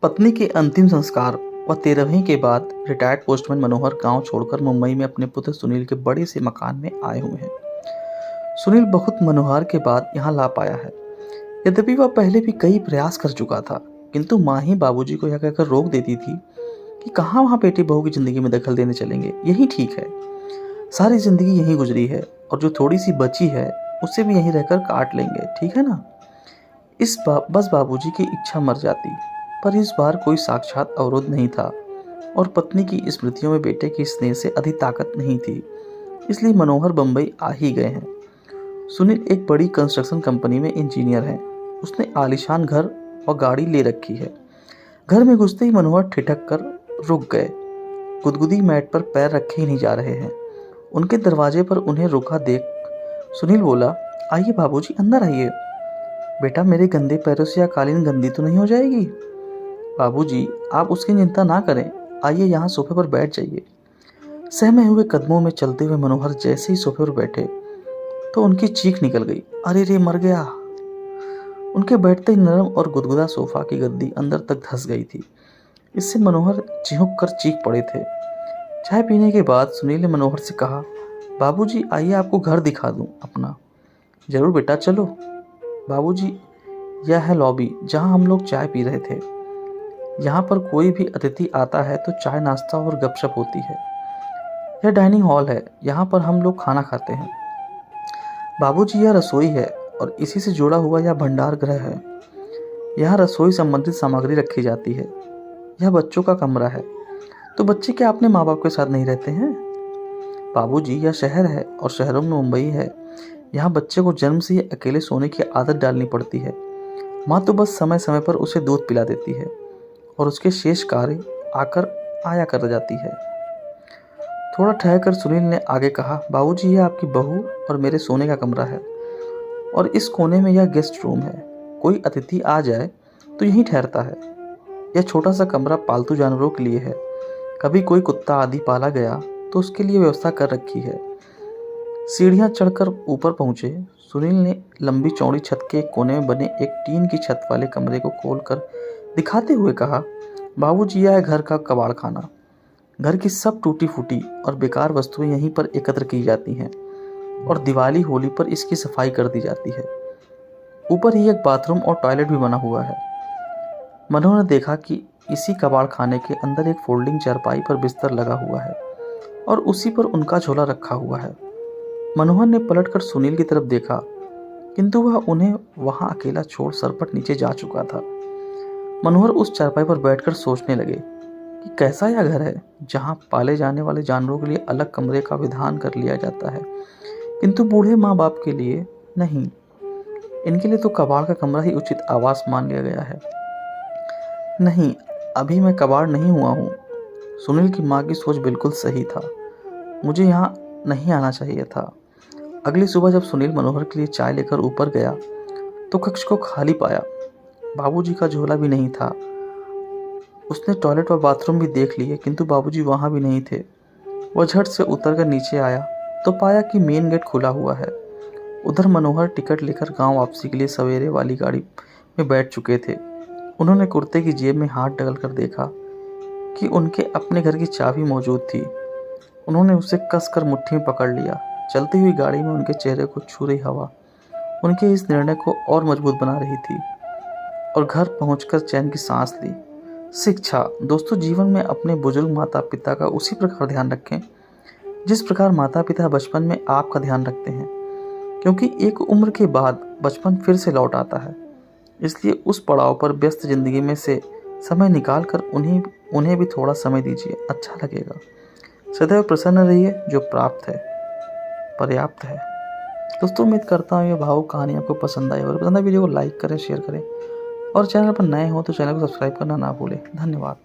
पत्नी के अंतिम संस्कार व 13वीं के बाद रिटायर्ड पोस्टमैन मनोहर गांव छोड़कर मुंबई में अपने पुत्र सुनील के बड़े से मकान में आए हुए हैं। सुनील बहुत मनोहर के बाद यहाँ ला पाया है। यद्यपि वह पहले भी कई प्रयास कर चुका था, किंतु माँ ही बाबूजी को यह कहकर रोक देती थी कि कहाँ वहाँ बेटी बहू की जिंदगी में दखल देने चलेंगे, यही ठीक है। सारी जिंदगी यहीं गुजरी है और जो थोड़ी सी बची है उसे भी यहीं रहकर काट लेंगे, ठीक है ना। बस बाबूजी की इच्छा मर जाती, पर इस बार कोई साक्षात अवरोध नहीं था और पत्नी की स्मृतियों में बेटे की स्नेह से अधिक ताकत नहीं थी, इसलिए मनोहर बम्बई आ ही गए हैं। सुनील एक बड़ी कंस्ट्रक्शन कंपनी में इंजीनियर है। उसने आलीशान घर और गाड़ी ले रखी है। घर में घुसते ही मनोहर ठिठक कर रुक गए। गुदगुदी मैट पर पैर रखे ही नहीं जा रहे हैं। उनके दरवाजे पर उन्हें रुका देख सुनील बोला, आइए बाबूजी, अंदर आइए। बेटा, मेरे गंदे पैरों से यह कालीन गंदी तो नहीं हो जाएगी? बाबूजी, आप उसकी चिंता ना करें, आइए यहाँ सोफे पर बैठ जाइए। सहमे हुए कदमों में चलते हुए मनोहर जैसे ही सोफे पर बैठे तो उनकी चीख निकल गई, अरे रे, मर गया। उनके बैठते ही नरम और गुदगुदा सोफा की गद्दी अंदर तक धंस गई थी। इससे मनोहर चिहुक कर चीख पड़े थे। चाय पीने के बाद सुनील ने मनोहर से कहा, बाबूजी, आइए आपको घर दिखा दूं अपना। जरूर बेटा, चलो। बाबूजी, यह है लॉबी जहां हम लोग चाय पी रहे थे। यहाँ पर कोई भी अतिथि आता है तो चाय नाश्ता और गपशप होती है। यह डाइनिंग हॉल है, यहाँ पर हम लोग खाना खाते हैं। बाबूजी, यह रसोई है और इसी से जुड़ा हुआ यह भंडार गृह है। यहाँ रसोई संबंधित सामग्री रखी जाती है। यह बच्चों का कमरा है। तो बच्चे क्या अपने माँ बाप के साथ नहीं रहते हैं? बाबूजी, यह शहर है और शहरों में मुंबई है। यहाँ बच्चे को जन्म से ही अकेले सोने की आदत डालनी पड़ती है। माँ तो बस समय समय पर उसे दूध पिला देती है और उसके शेष कार्य आया कर जाती है। थोड़ा ठहरकर सुनील ने आगे कहा, बाबूजी, यह आपकी बहू और मेरे सोने का कमरा है और इस कोने में यह गेस्ट रूम है। कोई अतिथि आ जाए तो यहीं ठहरता है। यह छोटा सा कमरा पालतू जानवरों के लिए है। कभी कोई कुत्ता आदि पाला गया तो उसके लिए व्यवस्था कर रखी है। सीढ़ियाँ चढ़कर ऊपर पहुँचे, सुनील ने लंबी चौड़ी छत के एक कोने में बने एक टीन की छत वाले कमरे को खोलकर दिखाते हुए कहा, बाबूजी, यह है घर का कबाड़ खाना। घर की सब टूटी फूटी और बेकार वस्तुएं यहीं पर एकत्र की जाती हैं और दिवाली होली पर इसकी सफाई कर दी जाती है। ऊपर ही एक बाथरूम और टॉयलेट भी बना हुआ है। मनोहर ने देखा कि इसी कबाड़ खाने के अंदर एक फोल्डिंग चारपाई पर बिस्तर लगा हुआ है और उसी पर उनका झोला रखा हुआ है। मनोहर ने पलटकर सुनील की तरफ देखा, किंतु वह उन्हें वहां अकेला छोड़ सरपट नीचे जा चुका था। मनोहर उस चारपाई पर बैठकर सोचने लगे कि कैसा यह घर है जहां पाले जाने वाले जानवरों के लिए अलग कमरे का विधान कर लिया जाता है, किंतु बूढ़े माँ बाप के लिए नहीं। इनके लिए तो कबाड़ का कमरा ही उचित आवास मान लिया गया है। नहीं, अभी मैं कबाड़ नहीं हुआ हूँ। सुनील की माँ की सोच बिल्कुल सही था। मुझे यहाँ नहीं आना चाहिए था। अगली सुबह जब सुनील मनोहर के लिए चाय लेकर ऊपर गया तो कक्ष को खाली पाया। बाबूजी का झोला भी नहीं था। उसने टॉयलेट और बाथरूम भी देख लिए, किंतु बाबूजी वहां भी नहीं थे। वह झट से उतरकर नीचे आया तो पाया कि मेन गेट खुला हुआ है। उधर मनोहर टिकट लेकर गांव वापसी के लिए सवेरे वाली गाड़ी में बैठ चुके थे। उन्होंने कुर्ते की जेब में हाथ डालकर देखा कि उनके अपने घर की चाबी मौजूद थी। उन्होंने उसे कसकर मुट्ठी में पकड़ लिया। चलती हुई गाड़ी में उनके चेहरे को छू रही हवा उनके इस निर्णय को और मजबूत बना रही थी और घर पहुंचकर चैन की सांस ली। शिक्षा। दोस्तों, जीवन में अपने बुजुर्ग माता पिता का उसी प्रकार ध्यान रखें जिस प्रकार माता पिता बचपन में आपका ध्यान रखते हैं, क्योंकि एक उम्र के बाद बचपन फिर से लौट आता है। इसलिए उस पड़ाव पर व्यस्त जिंदगी में से समय निकाल कर उन्हें भी थोड़ा समय दीजिए, अच्छा लगेगा। सदैव प्रसन्न रहिए, जो प्राप्त है पर्याप्त है। दोस्तों, उम्मीद करता हूँ यह भावुक कहानी आपको पसंद आई और पसंद आए वीडियो को लाइक करें, शेयर करें और चैनल पर नए हो तो चैनल को सब्सक्राइब करना ना भूलें। धन्यवाद।